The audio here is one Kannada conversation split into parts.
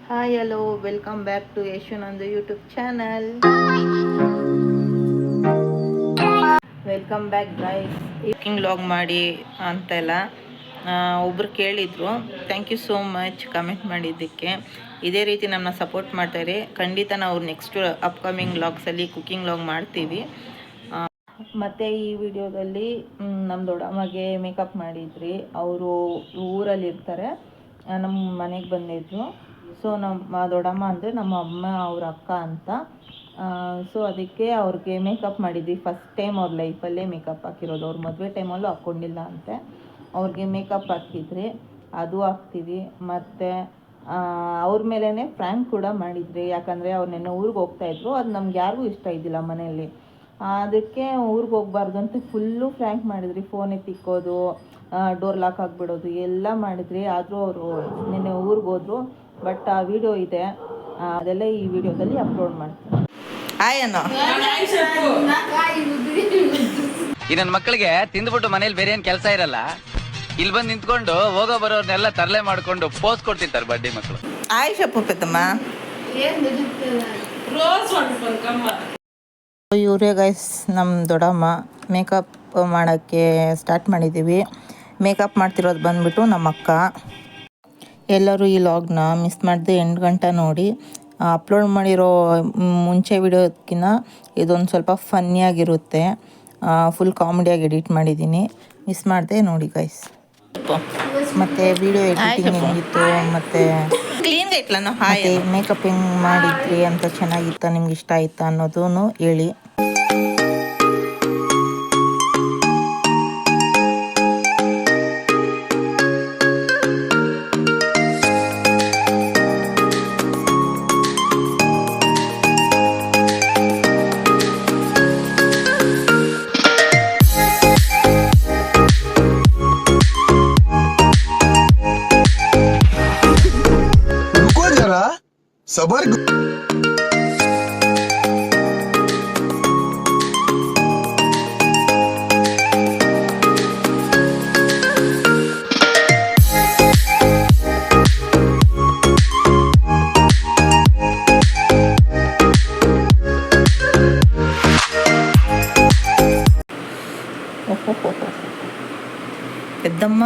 Hi hello welcome back to Yashunandu YouTube channel. Welcome back guys. Cooking vlog ಮಾಡಿ ಅಂತೆಲ್ಲ ಒಬ್ಬರು ಕೇಳಿದರು. Thank you so much comment ಮಾಡಿದ್ದಕ್ಕೆ. ಇದೇ ರೀತಿ ನಮ್ಮನ್ನ ಸಪೋರ್ಟ್ ಮಾಡ್ತಾರೆ. ಖಂಡಿತ ನಾವು ನೆಕ್ಸ್ಟ್ ಅಪ್ಕಮಿಂಗ್ ವ್ಲಾಗ್ಸಲ್ಲಿ ಕುಕಿಂಗ್ ವ್ಲಾಗ್ ಮಾಡ್ತೀವಿ. ಮತ್ತು ಈ ವಿಡಿಯೋದಲ್ಲಿ ನಮ್ಮ ದೊಡ್ಡಮ್ಮಗೆ ಮೇಕಪ್ ಮಾಡಿದ್ರಿ. ಅವರು ಊರಲ್ಲಿರ್ತಾರೆ, ನಮ್ಮ ಮನೆಗೆ ಬಂದಿದ್ರು. ಸೊ ನಮ್ಮ ದೊಡ್ಡಮ್ಮ ಅಂದರೆ ನಮ್ಮ ಅಮ್ಮ ಅವ್ರ ಅಕ್ಕ ಅಂತ. ಸೊ ಅದಕ್ಕೆ ಅವ್ರಿಗೆ ಮೇಕಪ್ ಮಾಡಿದ್ವಿ. ಫಸ್ಟ್ ಟೈಮ್ ಅವ್ರ ಲೈಫಲ್ಲೇ ಮೇಕಪ್ ಹಾಕಿರೋದು. ಅವ್ರ ಮದುವೆ ಟೈಮಲ್ಲೂ ಹಾಕ್ಕೊಂಡಿಲ್ಲ ಅಂತೆ. ಅವ್ರಿಗೆ ಮೇಕಪ್ ಹಾಕಿದ್ರಿ, ಅದು ಹಾಕ್ತೀವಿ. ಮತ್ತು ಅವ್ರ ಮೇಲೇ ಫ್ರ್ಯಾಂಕ್ ಕೂಡ ಮಾಡಿದ್ರಿ. ಯಾಕಂದರೆ ಅವ್ರು ನೆನ್ನೆ ಊರಿಗೆ ಹೋಗ್ತಾಯಿದ್ರು. ಅದು ನಮ್ಗೆ ಯಾರಿಗೂ ಇಷ್ಟ ಇದ್ದಿಲ್ಲ ಮನೆಯಲ್ಲಿ. ಅದಕ್ಕೆ ಊರಿಗೆ ಹೋಗ್ಬಾರ್ದು ಅಂತ ಫುಲ್ಲು ಫ್ರ್ಯಾಂಕ್ ಮಾಡಿದ್ರಿ. ಫೋನ್ ಎತ್ತಿಕ್ಕೋದು, ಡೋರ್ ಲಾಕ್ ಆಗಿಬಿಡೋದು ಎಲ್ಲ ಮಾಡಿದ್ರಿ. ಆದರೂ ಅವರು ನಿನ್ನೆ ಊರಿಗೆ ಹೋದ್ರು. ಬಟ್ ಆ ವಿಡಿಯೋ ಇದೆ, ಅದೆಲ್ಲ ಈ ವಿಡಿಯೋದಲ್ಲಿ ಅಪ್ಲೋಡ್ ಮಾಡ್ತೀನಿ. ಆಯನೋ ಈ ನನ್ನ ಮಕ್ಕಳಿಗೆ ತಿಂದ್ಬಿಟ್ಟು ಮನೇಲಿ ಬೇರೆ ಏನ್ ಕೆಲಸ ಇರಲ್ಲ, ಇಲ್ಲಿ ಬಂದು ನಿಂತ್ಕೊಂಡು ಹೋಗೋ ಬರೋರ್ನೆಲ್ಲ ತರಲೆ ಮಾಡ್ಕೊಂಡು ಪೋಸ್ ಕೊಡ್ತಿರ್ತಾರೆ ಬಡ್ಡಿ ಮಕ್ಕಳು. ಆಯ್ಷ ಪುಪ್ಪತ್ತಮ್ಮ ಇವರೇ ಗೈಸ್ ನಮ್ಮ ದೊಡ್ಡಮ್ಮ. ಮೇಕಪ್ ಮಾಡೋಕ್ಕೆ ಸ್ಟಾರ್ಟ್ ಮಾಡಿದ್ದೀವಿ. ಮೇಕಪ್ ಮಾಡ್ತಿರೋದು ಬಂದ್ಬಿಟ್ಟು ನಮ್ಮ ಅಕ್ಕ. ಎಲ್ಲರೂ ಈ ಲಾಗ್ನ ಮಿಸ್ ಮಾಡದೆ 8 ಗಂಟೆ ನೋಡಿ. ಅಪ್ಲೋಡ್ ಮಾಡಿರೋ ಮುಂಚೆ ವಿಡಿಯೋದಕ್ಕಿಂತ ಇದೊಂದು ಸ್ವಲ್ಪ ಫನ್ನಿಯಾಗಿರುತ್ತೆ. ಫುಲ್ ಕಾಮಿಡಿಯಾಗಿ ಎಡಿಟ್ ಮಾಡಿದ್ದೀನಿ. ಮಿಸ್ ಮಾಡದೆ ನೋಡಿ ಗೈಸ್. ಮತ್ತು ವಿಡಿಯೋ ಎಡಿಟಿಂಗ್ ಹೆಂಗಿತ್ತು, ಮತ್ತು ಮೇಕಪ್ ಹೆಂಗೆ ಮಾಡಿದ್ರಿ ಅಂತ ಚೆನ್ನಾಗಿತ್ತಾ, ನಿಮ್ಗೆ ಇಷ್ಟ ಆಯ್ತಾ ಅನ್ನೋದೂ ಹೇಳಿ. सबर పెద్దమ్మ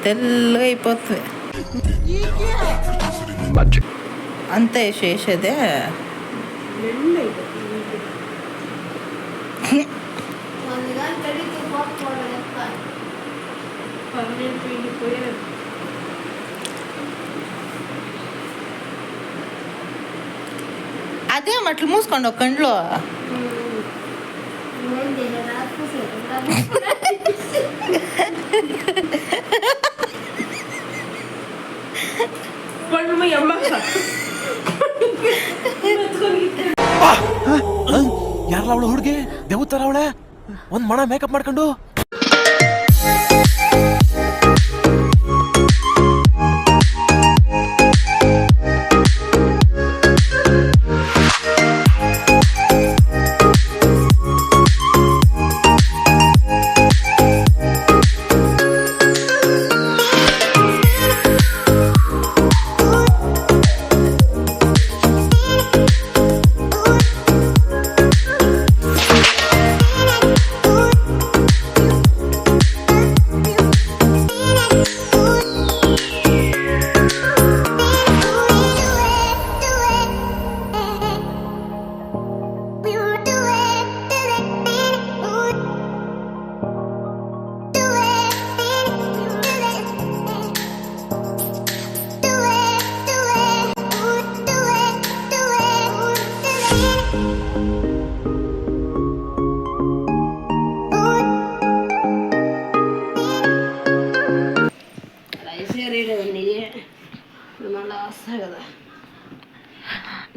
తెల్లగా అయిపోతుంది అంత వేసేదే. అదే అట్లు మూసుకోండి ఒక కండ్లో. ಯಾರಲ್ಲ ಅವಳು ಹುಡುಗಿ ದೇವತರ ಅವಳೆ ಒಂದ್ ಮಣ ಮೇಕಪ್ ಮಾಡ್ಕೊಂಡು.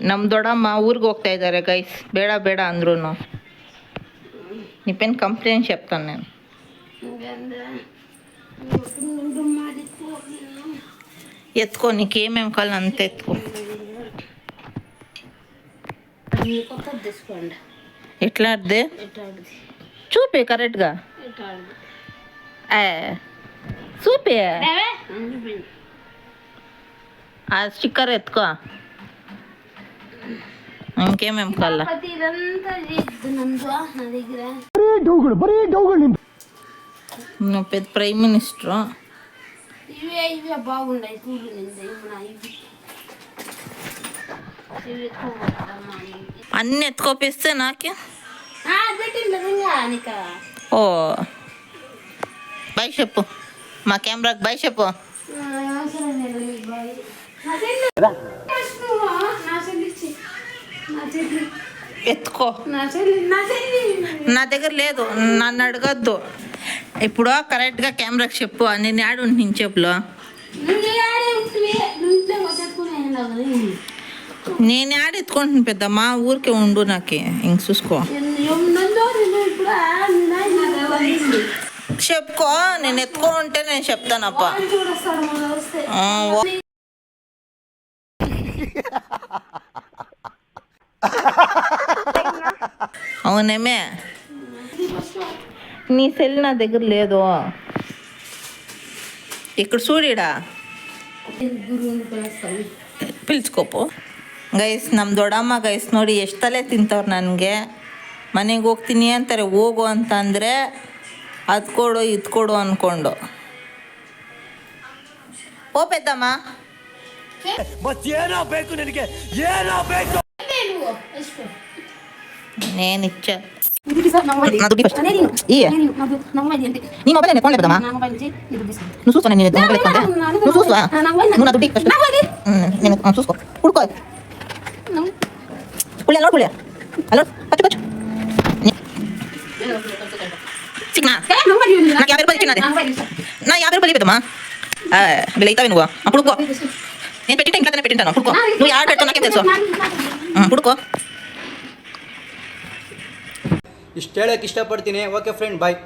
ನಮ್ಮ ದೊಡ್ಡಮ್ಮ ఊరికి ಹೋಗ್ತಾ ಇದ್ದಾರೆ ಗೈಸ್. ಬೇಡ ಬೇಡ ಅಂದ್ರೂ నీపైన కంప్లైంట్ చెప్తాను నేను. ఎత్తుకో, నీకేమేమి కావాలి అంత ఎత్తుకో. ఎట్లా ఆడితే చూపి కరెక్ట్గా. చూపి ఆ స్టిక్కర్ ఎత్తుకో ఇంకేమేం కల్లా ప్రతి ఇదంతా చేద్దు నందు నా దగ్గర నువ్వు పెద్ద ప్రైమ్ మినిస్టర్. ఇవే బాగుండాయి చూడు నింద ఇవి ఎక్కువ అన్నీ ఎత్తుకోపిస్తే నాకే. పెట్టింది నిజంగా నీక ఓ బాయ్ చెప్పు, మా కెమెరాకి బాయ్ చెప్పు. అవసరం లేదు బాయ్. నా చెల్లి ఎత్తుకో. నా చెల్లి నా దగ్గర లేదు, నన్ను అడగద్దు. ఇప్పుడు కరెక్ట్గా కెమెరాకి చెప్పు. నేను యాడ్ ఉంటుంది చెప్పులో. నువ్వు ఆడే ఉంటుంది నువ్వు ఇంట్లో వచ్చేసుకునే నేను యాడ్ ఎత్తుకుంటున్నాను పెద్దమ్మా, ఊరికే ఉండు నాకు ఇంక చూసుకో. చెప్పుకో, నేను ఎత్తుకో ఉంటే నేను చెప్తానప్ప. అవునేమే, నీ సెల్ నా దగ్గర లేదు. ఇక్కడ చూడిడా ಪಿಲ್ಸ್ಕೊಪ್ಪು ಗೈಸ್. ನಮ್ಮ ದೊಡ್ಡಮ್ಮ ಗೈಸ್ ನೋಡಿ ಎಷ್ಟು ತಲೆ ತಿಂತವ್ರು ನನಗೆ. ಮನೆಗೆ ಹೋಗ್ತೀನಿ ಅಂತಾರೆ, ಹೋಗು ಅಂತಂದರೆ ಅದು ಕೊಡು ಇದು ಕೊಡು ಅಂದ್ಕೊಂಡು. ಓ ಪೆದ್ದಮ್ಮ, ಮತ್ತೇನೋ ಬೇಕು ನಿನಗೆ, ಏನೋ ಬೇಕು. నేనిచ్చా నా దుడ్డి ఫస్ట్ ఇయ్యే. నీ మొబైల్ నేను ఎత్తుకోలే పెద్దమ్మా. నువ్వు చూసుకో, నేను మొబైల్ ఎత్తుకుంటే నువ్వు చూసుకో. నువ్వు నా దుడ్డి ఫస్ట్ నేను చూసుకో. కుడుకో కుళ్ళే అలో కుళ్ళే అలో పచ్చు పచ్చు చిక్నా నాకు 50 రూపాయలు ఇచ్చినది. నా 50 రూపాయలు పెద్దమ్మా. వీళ్ళు అవుతావి నువ్వు పుడుకో. నేను పెట్టింటే ఇంట్లోనే పెట్టింటాను. పుడుకో, నువ్వు ఆడ పెడతావు నాకేం తెలుసు. పుడుకో. ಇಷ್ಟು ಹೇಳಕ್ಕೆ ಇಷ್ಟಪಡ್ತೀನಿ. ಓಕೆ ಫ್ರೆಂಡ್, ಬಾಯ್.